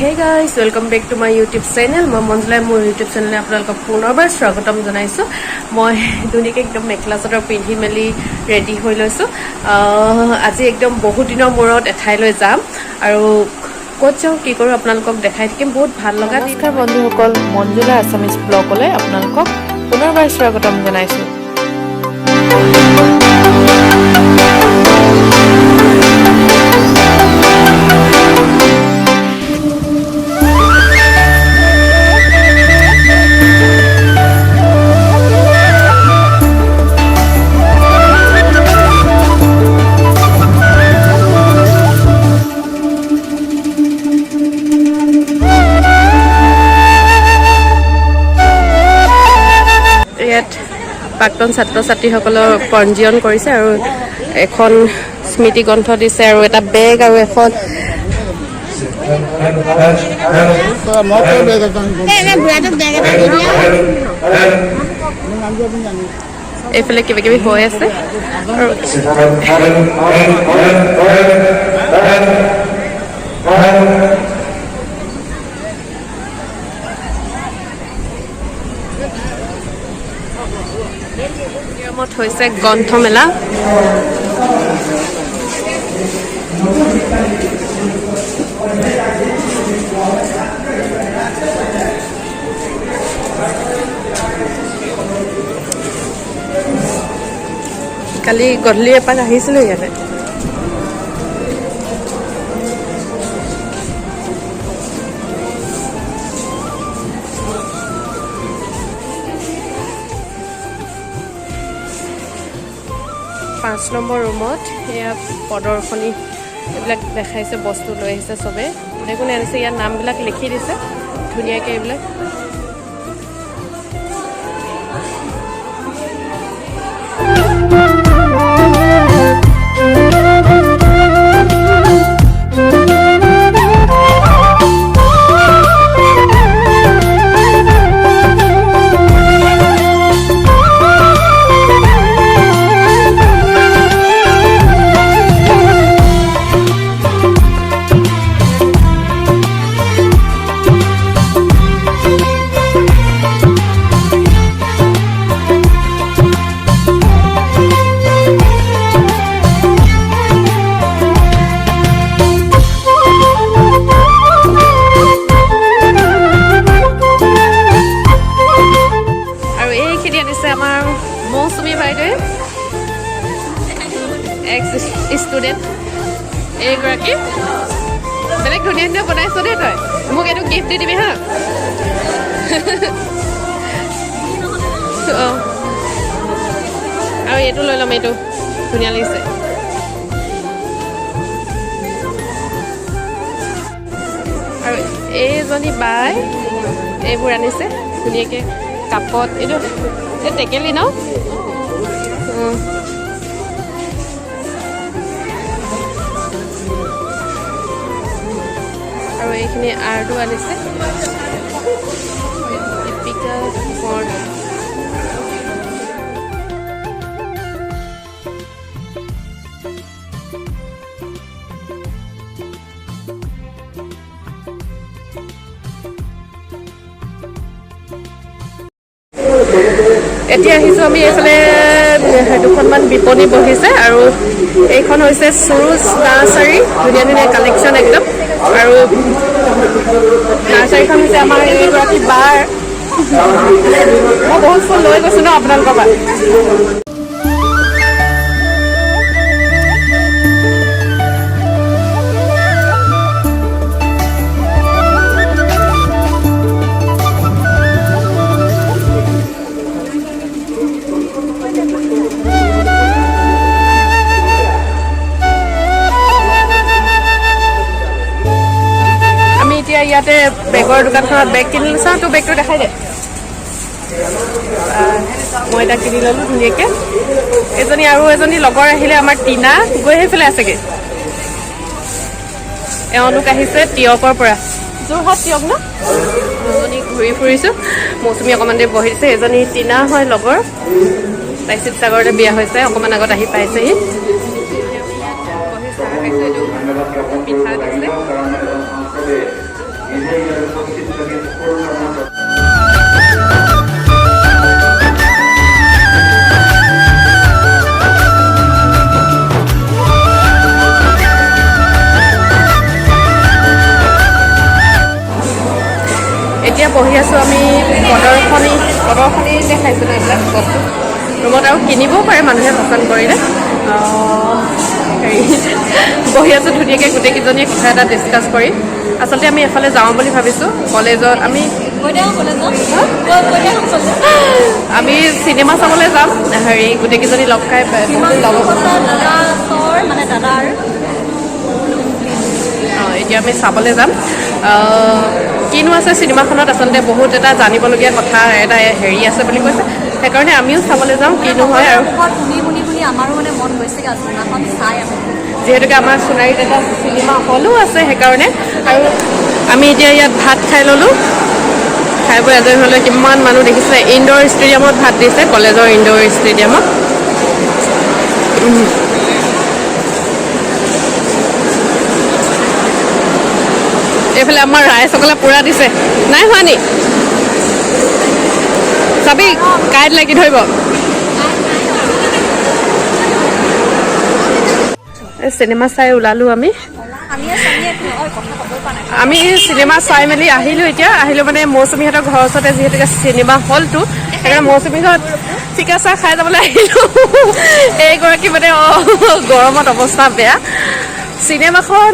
Hey guys, welcome back to my YouTube channel. মই মঞ্জুলাই মোৰ YouTube channel আপোনালোকক পুনৰবাৰ স্বাগতম জনাইছো। মই ধুনীয়াকৈ একদম মেখেলা চাদৰ পিন্ধি মেলি ৰেডি হৈ লৈছো। আজি একদম বহুত দিনৰ মূৰত এঠাইলৈ যাম আৰু ক'ত যাওঁ কি কৰোঁ আপোনালোকক দেখাই থাকিম। বহুত ভাল লগা নমস্কাৰ বন্ধুসকল, মঞ্জুলা আছামিজ ব্লগলৈ আপোনালোকক পুনৰবাৰ স্বাগতম জনাইছো। প্ৰাক্তন ছাত্ৰ ছাত্ৰীসকলৰ পঞ্জীয়ন কৰিছে আৰু এখন স্মৃতি গ্ৰন্থ দিছে আৰু এটা বেগ আৰু এখন এইফালে কিবা কিবি হৈ আছে নিয়মত হৈছে গ্ৰন্থমেলা। কালি গধূলি এপাক আহিছিলোঁ ইয়াতে। পাঁচ নম্বৰ ৰুমত এয়া প্ৰদৰ্শনী এইবিলাক দেখাইছে, বস্তু লৈ আহিছে চবে। কোনে কোনে আনিছে ইয়াৰ নামবিলাক লিখি দিছে ধুনীয়াকৈ এইবিলাক। মৌচুমী বাইদেউ এক্স ষ্টুডেণ্ট এইগৰাকী বেলেগ ধুনীয়া ধুনীয়া বনাইছ দেই। তই মোক এইটো গিফ্ট দি দিবি হা। অঁ আৰু এইটো লৈ ল'ম, এইটো ধুনীয়া লাগিছে। আৰু এইজনী বাই এইবোৰ আনিছে ধুনীয়াকৈ কাপত। এইটো এই টেকেলি ন। আৰু এইখিনি আৰ্টো আনিছে দীপিকা কোঁৱৰ। এতিয়া আহিছোঁ আমি এইফালে দুখনমান বিপণী বহিছে আৰু এইখন হৈছে সুৰুজ নাৰ্চাৰী। ধুনীয়া ধুনীয়া কালেকশ্যন একদম। আৰু নাৰ্চাৰীখন হৈছে আমাৰ এইগৰাকী বাৰ। মই বহুত ফুল লৈ গৈছোঁ ন আপোনালোকৰ পৰা। ইয়াতে বেগৰ দোকানখনত বেগ কিনিলোঁ। চাওঁ তোৰ বেগটো দেখাই দে। মই এটা কিনি ল'লোঁ ধুনীয়াকৈ। এজনী আৰু এজনী লগৰ আহিলে আমাৰ টিনা, গৈ সেইফালে আছেগৈ। এওঁলোক আহিছে টিয়কৰ পৰা, যোৰহাট টিয়ক ন। এজনী ঘূৰি ফুৰিছোঁ। মৌচুমী অকণমান দেৰি বহি দিছে। এজনী টিনা হয় লগৰ, তাই শিৱসাগৰতে বিয়া হৈছে, অকণমান আগত আহি পাইছেহি। বহি চাহ খাইছোঁ। এইটো পিঠা দিছে। এতিয়া বহি আছোঁ আমি প্ৰদৰ্শনী দেখাইছোঁ ন এইবিলাক বস্তু ৰুমত আৰু কিনিবও পাৰে মানুহে পচন্দ কৰিলে হেৰি বহি আছোঁ ধুনীয়াকৈ গোটেইকেইজনীয়ে কথা এটা ডিছকাছ কৰি আচলতে আমি এফালে যাওঁ বুলি ভাবিছোঁ কলেজত আমি চিনেমা চাবলৈ যাম হেৰি গোটেইকেইজনী লগ খাই এতিয়া আমি চাবলৈ যাম কিনো আছে চিনেমাখনত আচলতে বহুত এটা জানিবলগীয়া কথা এটা হেৰি আছে বুলি কৈছে সেইকাৰণে আমিও চাবলৈ যাম কিনো হয় আৰু আমাৰো মানে মন গৈছে চিনেমাখন চাই যিহেতুকে আমাৰ সোণাৰীত এটা চিনেমা হলো আছে সেইকাৰণে আৰু আমি এতিয়া ইয়াত ভাত খাই ল'লোঁ খাই বৈ আজৰি হ'লে কিমান মানুহ দেখিছে ইনডোৰ ষ্টেডিয়ামত ভাত দিছে কলেজৰ ইনডোৰ ষ্টেডিয়ামত এইফালে আমাৰ ৰাইজসকলে পূৰা দিছে নাই হোৱা নি চাবি কাইত লাগি ধৰিব চিনেমা চাই ওলালোঁ আমি চিনেমা চাই মেলি আহিলোঁ এতিয়া আহিলোঁ মানে মৌচুমীহঁতৰ ঘৰৰ ওচৰতে যিহেতুকে চিনেমা হলটো সেইকাৰণে মৌচুমী ঘৰত চিকা চাহ খাই যাবলৈ আহিলোঁ এইগৰাকী মানে গৰমত অৱস্থা বেয়া চিনেমাখন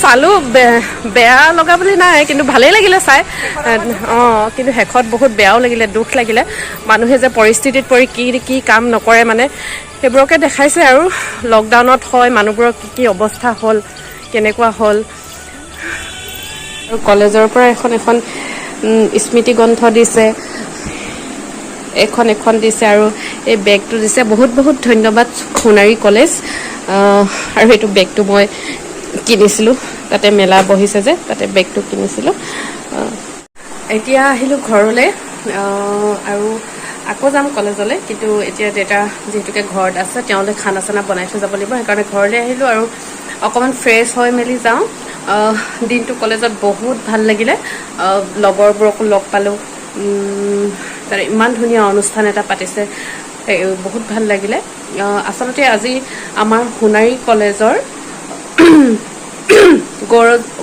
চালোঁ বেয়া লগা বুলি নাই কিন্তু ভালেই লাগিলে চাই কিন্তু শেষত বহুত বেয়াও লাগিলে দুখ লাগিলে মানুহে যে পৰিস্থিতিত পৰি কি কাম নকৰে মানে সেইবোৰকে দেখাইছে আৰু লকডাউনত হয় মানুহবোৰৰ কি অৱস্থা হ'ল কেনেকুৱা হ'ল আৰু কলেজৰ পৰা এখন স্মৃতি গ্ৰন্থ দিছে এখন দিছে আৰু এই বেগটো দিছে বহুত ধন্যবাদ সোণাৰী কলেজ আৰু এইটো বেগটো মই কিনিছিলোঁ তাতে মেলা বহিছে যে তাতে বেগটো কিনিছিলোঁ এতিয়া আহিলোঁ ঘৰলৈ আৰু আকৌ যাম কলেজলৈ কিন্তু এতিয়া দেউতা যিহেতুকে ঘৰত আছে তেওঁলৈ খানা চানা বনাই থৈ যাব লাগিব সেইকাৰণে ঘৰলৈ আহিলোঁ আৰু অকণমান ফ্ৰেছ হৈ মেলি যাওঁ দিনটো কলেজত বহুত ভাল লাগিলে লগৰবোৰকো লগ পালোঁ তাৰ ইমান ধুনীয়া অনুষ্ঠান এটা পাতিছে বহুত ভাল লাগিলে আচলতে আজি আমাৰ সোণাৰী কলেজৰ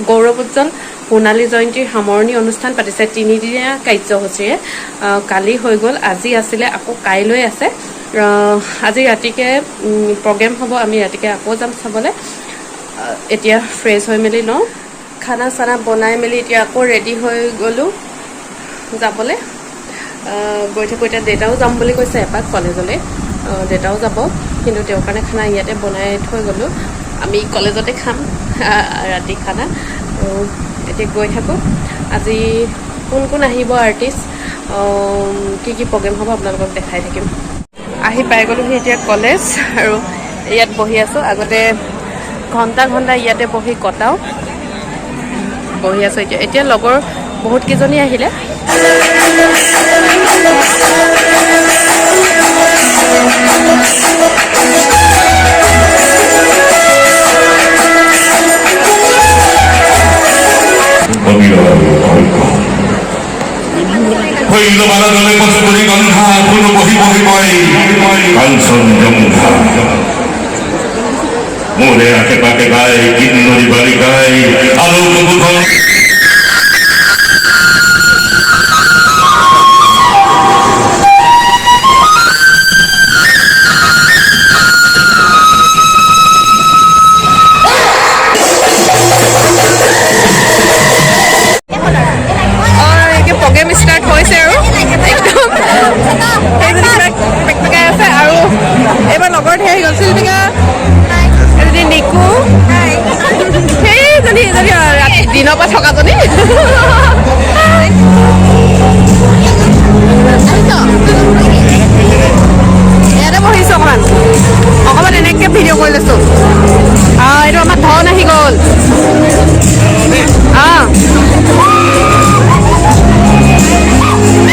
গৌৰৱোজ্জ্বল সোণালী জয়ন্তীৰ সামৰণি অনুষ্ঠান পাতিছে 3দিনীয়া কাৰ্যসূচীৰে কালি হৈ গ'ল আজি আছিলে আকৌ কাইলৈ আছে আজি ৰাতিকে প্ৰগ্ৰেম হ'ব আমি ৰাতিকে আকৌ যাম চাবলৈ এতিয়া ফ্ৰেছ হৈ মেলি লওঁ খানা চানা বনাই মেলি এতিয়া আকৌ ৰেডি হৈ গ'লোঁ যাবলৈ গৈ থাকোঁ এতিয়া দেউতাও যাম বুলি কৈছে এপাক কলেজলৈ দেউতাও যাব কিন্তু তেওঁৰ কাৰণে খানা ইয়াতে বনাই থৈ গ'লোঁ আমি কলেজতে খাম ৰাতি খানা এতিয়া গৈ থাকোঁ আজি কোন আহিব আৰ্টিষ্ট কি প্ৰগ্ৰেম হ'ব আপোনালোকক দেখাই থাকিম আহি পাই গ'লোহি এতিয়া কলেজ আৰু ইয়াত বহি আছোঁ আগতে ঘণ্টা ইয়াতে বহি কটাওঁ বহি আছোঁ এতিয়া লগৰ বহুতকেইজনী আহিলে শৈলবাদলে কস্তুৰী গন্ধা ফুল বহি মই কাঞ্চন জংঘা মোৰে আশে পাশে গাই কিন্নৰী বালিকাই আলোক বুধন প্ৰগ্ৰেম ষ্টাৰ্ট হৈছে আৰু পেকপেকাই আছে আৰু এইবাৰ লগৰ ধেৰ আহি গ'ল চিল্পিকা এজনী নিকু সেইজনী দিনৰ পৰা থকাজনী ইয়াতে বহিছোঁ অকণমান এনেকৈ ভিডিঅ' কৰি লৈছোঁ এইটো আমাৰ ধন আহি গ'ল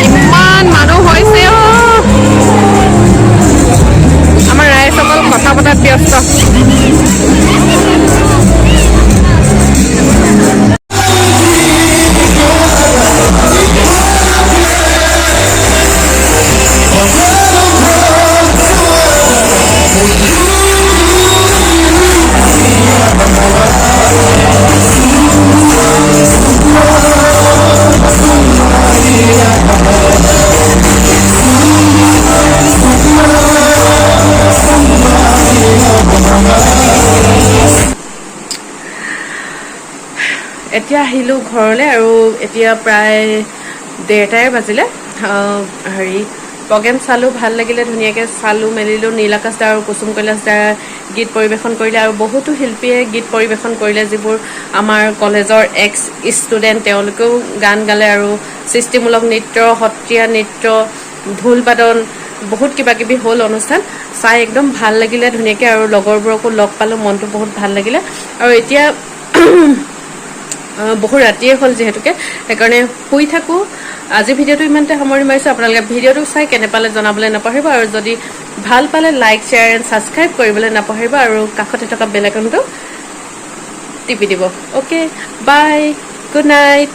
ইমান মানুহ হৈছে আমাৰ ৰাইজসকল কথা পতাত ব্যস্ত এতিয়া আহিলোঁ ঘৰলৈ আৰু এতিয়া প্ৰায় 1:30 বাজিলে হেৰি প্ৰগ্ৰেম চালোঁ ভাল লাগিলে ধুনীয়াকৈ চালোঁ মেলিলোঁ নীল আকাশ দা আৰু কুসুম কৈলাশ দাৰ গীত পৰিৱেশন কৰিলে আৰু বহুতো শিল্পীয়ে গীত পৰিৱেশন কৰিলে যিবোৰ আমাৰ কলেজৰ এক্স ষ্টুডেণ্ট তেওঁলোকেও গান গালে আৰু সৃষ্টিমূলক নৃত্য সত্ৰীয়া নৃত্য ঢোল বাদন বহুত কিবা কিবি হ'ল অনুষ্ঠান চাই একদম ভাল লাগিলে ধুনীয়াকৈ আৰু লগৰবোৰকো লগ পালোঁ মনটো বহুত ভাল লাগিলে আৰু এতিয়া বহুত ৰাতিয়ে হ'ল যিহেতুকে সেইকাৰণে শুই থাকোঁ আজি ভিডিঅ'টো ইমানতে সামৰি মাৰিছোঁ আপোনালোকে ভিডিঅ'টো চাই কেনে পালে জনাবলৈ নাপাহৰিব আৰু যদি ভাল পালে লাইক শ্বেয়াৰ এণ্ড ছাবস্ক্ৰাইব কৰিবলৈ নাপাহৰিব আৰু কাষতে থকা বেল আইকনটো টিপি দিব অ'কে বাই গুড নাইট